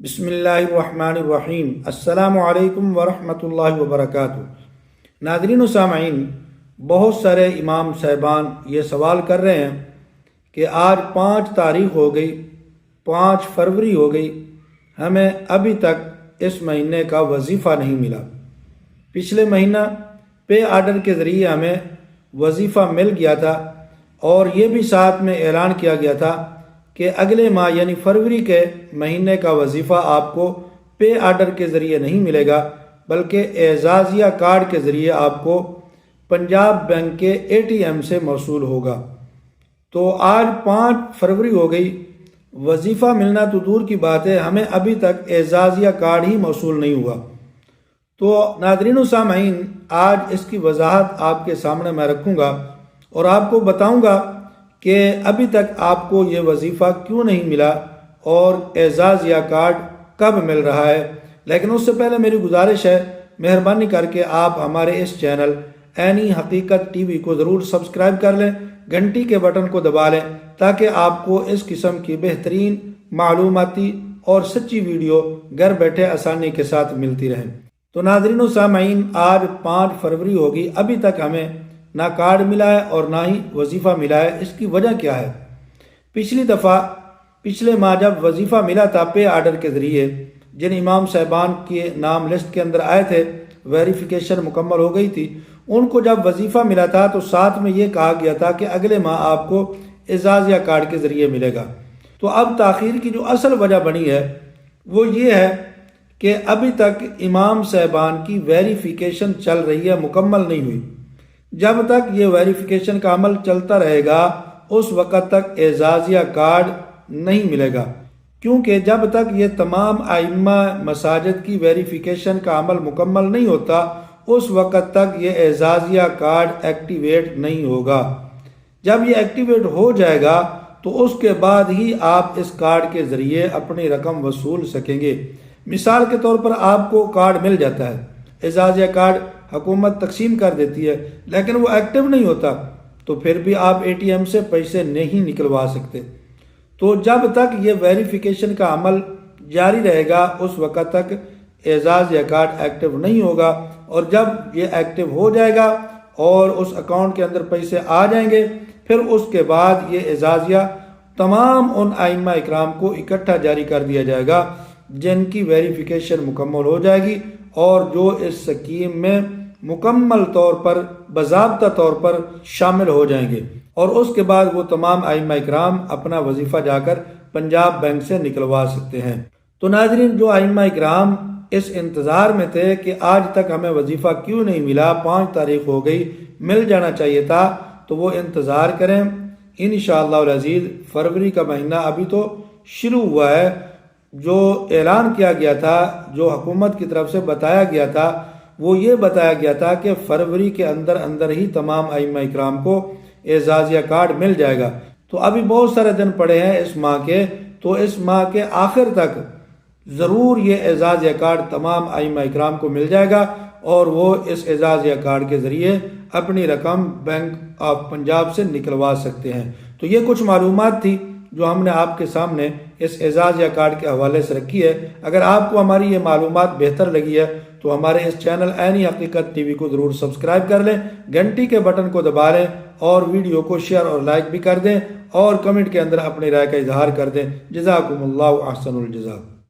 بسم اللہ الرحمن الرحیم۔ السلام علیکم ورحمۃ اللہ وبرکاتہ۔ ناظرین و سامعین، بہت سارے امام صاحبان یہ سوال کر رہے ہیں کہ آج 5 تاریخ ہو گئی، 5 فروری ہو گئی، ہمیں ابھی تک اس مہینے کا وظیفہ نہیں ملا۔ پچھلے مہینہ پے آرڈر کے ذریعے ہمیں وظیفہ مل گیا تھا اور یہ بھی ساتھ میں اعلان کیا گیا تھا کہ اگلے ماہ یعنی فروری کے مہینے کا وظیفہ آپ کو پے آرڈر کے ذریعے نہیں ملے گا، بلکہ اعزازیہ کارڈ کے ذریعے آپ کو پنجاب بینک کے ATM سے موصول ہوگا۔ تو آج 5 فروری ہو گئی، وظیفہ ملنا تو دور کی بات ہے، ہمیں ابھی تک اعزازیہ کارڈ ہی موصول نہیں ہوا۔ تو ناظرین و سامعین، آج اس کی وضاحت آپ کے سامنے میں رکھوں گا اور آپ کو بتاؤں گا کہ ابھی تک آپ کو یہ وظیفہ کیوں نہیں ملا اور اعزازیہ کارڈ کب مل رہا ہے۔ لیکن اس سے پہلے میری گزارش ہے، مہربانی کر کے آپ ہمارے اس چینل عینی حقیقت TV کو ضرور سبسکرائب کر لیں، گھنٹی کے بٹن کو دبا لیں تاکہ آپ کو اس قسم کی بہترین معلوماتی اور سچی ویڈیو گھر بیٹھے آسانی کے ساتھ ملتی رہیں۔ تو ناظرین و سامعین، آج 5 فروری ہوگی، ابھی تک ہمیں نہ کارڈ ملا ہے اور نہ ہی وظیفہ ملا ہے۔ اس کی وجہ کیا ہے؟ پچھلی دفعہ پچھلے ماہ جب وظیفہ ملا تھا پے آرڈر کے ذریعے، جن امام صاحبان کے نام لسٹ کے اندر آئے تھے، ویریفیکیشن مکمل ہو گئی تھی، ان کو جب وظیفہ ملا تھا تو ساتھ میں یہ کہا گیا تھا کہ اگلے ماہ آپ کو اعزازیہ کارڈ کے ذریعے ملے گا۔ تو اب تاخیر کی جو اصل وجہ بنی ہے وہ یہ ہے کہ ابھی تک امام صاحبان کی ویریفیکیشن چل رہی ہے، مکمل نہیں ہوئی۔ جب تک یہ ویریفیکیشن کا عمل چلتا رہے گا اس وقت تک اعزازیہ کارڈ نہیں ملے گا، کیونکہ جب تک یہ تمام ائمہ مساجد کی ویریفیکیشن کا عمل مکمل نہیں ہوتا اس وقت تک یہ اعزازیہ کارڈ ایکٹیویٹ نہیں ہوگا۔ جب یہ ایکٹیویٹ ہو جائے گا تو اس کے بعد ہی آپ اس کارڈ کے ذریعے اپنی رقم وصول سکیں گے۔ مثال کے طور پر آپ کو کارڈ مل جاتا ہے، اعزازیہ کارڈ حکومت تقسیم کر دیتی ہے، لیکن وہ ایکٹیو نہیں ہوتا، تو پھر بھی آپ ATM سے پیسے نہیں نکلوا سکتے۔ تو جب تک یہ ویریفیکیشن کا عمل جاری رہے گا اس وقت تک اعزازیہ کارڈ ایکٹیو نہیں ہوگا، اور جب یہ ایکٹیو ہو جائے گا اور اس اکاؤنٹ کے اندر پیسے آ جائیں گے، پھر اس کے بعد یہ اعزازیہ تمام ان ائمہ اکرام کو اکٹھا جاری کر دیا جائے گا جن کی ویریفیکیشن مکمل ہو جائے گی اور جو اس سکیم میں مکمل طور پر باضابطہ طور پر شامل ہو جائیں گے، اور اس کے بعد وہ تمام ائمہ اکرام اپنا وظیفہ جا کر پنجاب بینک سے نکلوا سکتے ہیں۔ تو ناظرین، جو ائمہ اکرام اس انتظار میں تھے کہ آج تک ہمیں وظیفہ کیوں نہیں ملا، 5 تاریخ ہو گئی، مل جانا چاہیے تھا، تو وہ انتظار کریں۔ انشاءاللہ العزیز فروری کا مہینہ ابھی تو شروع ہوا ہے۔ جو اعلان کیا گیا تھا، جو حکومت کی طرف سے بتایا گیا تھا، وہ یہ بتایا گیا تھا کہ فروری کے اندر ہی تمام ائمہ اکرام کو اعزازیہ کارڈ مل جائے گا۔ تو ابھی بہت سارے دن پڑے ہیں اس ماہ کے، تو اس ماہ کے آخر تک ضرور یہ اعزازیہ کارڈ تمام ائمہ اکرام کو مل جائے گا اور وہ اس اعزازیہ کارڈ کے ذریعے اپنی رقم بینک آف پنجاب سے نکلوا سکتے ہیں۔ تو یہ کچھ معلومات تھی جو ہم نے آپ کے سامنے اس اعزازیہ کارڈ کے حوالے سے رکھی ہے۔ اگر آپ کو ہماری یہ معلومات بہتر لگی ہے تو ہمارے اس چینل عینی حقیقت TV کو ضرور سبسکرائب کر لیں، گھنٹی کے بٹن کو دبا لیں اور ویڈیو کو شیئر اور لائک بھی کر دیں اور کمنٹ کے اندر اپنی رائے کا اظہار کر دیں۔ جزاکم اللہ احسن الجزا۔